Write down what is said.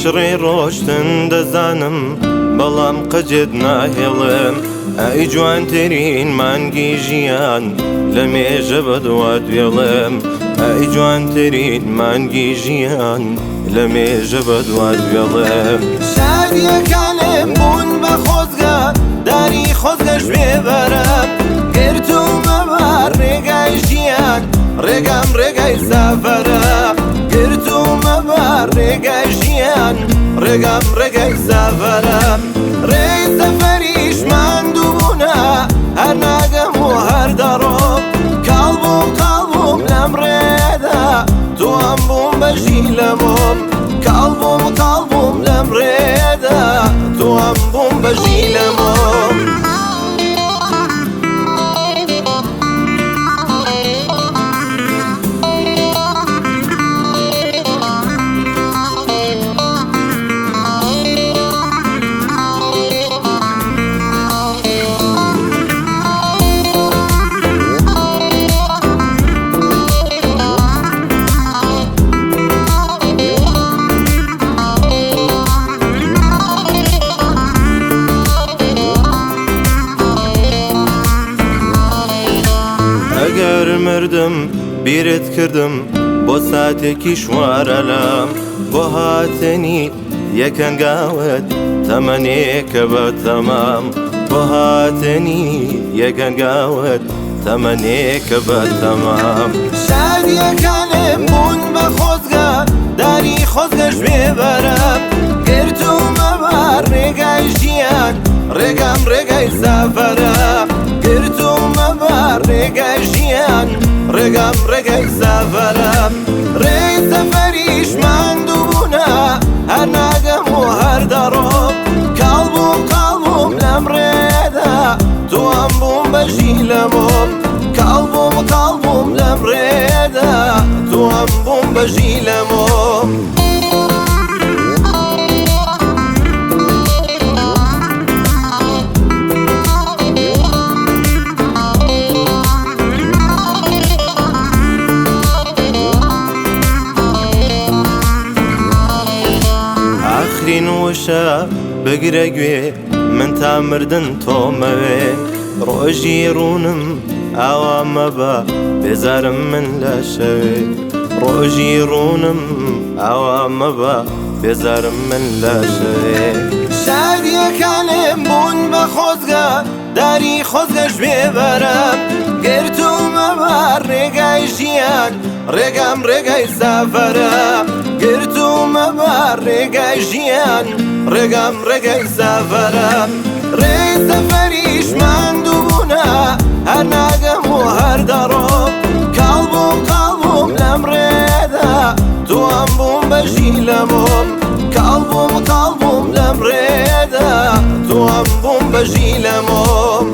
شڕی ڕۆشتن دەزانم بەڵام قەجێت ناهێڵم ئەی جوانترین مانگی ژیان لە مێژە بەدوات وێڵم ئەی جوانترین مانگی ژیان لە مێژە بەدوات وێڵم شادیەکانم بوون بە خۆزگە داری خۆزگەش بێبەرم گرتومە بە ڕێگای ژیان ڕێگام ڕێگای سافەرە گرتومە بە ڕێگای ژیان ڕێگام ڕێگای سافەرە ڕێی سەفەریشمان دووبوونە هەر ناگەم و هەر دەڕۆم کاڵبووم لەم ڕێدا توام بووم بەژی لەمۆم کاڵبووم لەم ڕێدا توام بووم بەژی لەمۆم ئەگەر مردم بیرت کردم بۆ ساتێکی شوارەلام بۆ هاتنی یەکەنگاوت تەمەنێکە بە تەمام بۆ هاتنی یەکەنگاوت تەمەنێکە بە تەمام شادیەکانم بوون بە خۆزگە داری خۆزگەش بێبەرم گرتومە بە ڕێگای ژیان ڕێگام ڕێگای سافەرە گرتومە بە ڕێگای ژیان ڕێگام ڕێگای سافەرە ڕێی سەفەریشمان دووبوونە هەر ناگەم و هەر دەڕۆم کاڵبووم لەم ڕێدا توام بووم بەژی لەمۆم کاڵبووم لەم ڕێدا توام بووم بەژی لەمۆم ئاخرین وشە بگرە گوێ من تا مردن تۆمەوێ ڕۆژی ڕوونم ئاوا مەبە بێزارم من لە شەوێ ڕۆژی ڕوونم ئاوا مەبە بێزارم من لە شەوێ شادیەکانم بوون بە خۆزگە داری خۆزگەش بێبەرم گرتومە بە ڕێگای ژیان ڕێگام ڕێگای سافەرە گرتومە بە ڕێگای ژیان ڕێگام ڕێگای سافەرە ڕێی سەفەریشمان دووبوونە هەر ناگەم و هەر دەڕۆم کاڵبووم لەم ڕێدا توام بووم بەژی لەمۆم کاڵبووم لەم ڕێدا توام بووم بەژی لەمۆم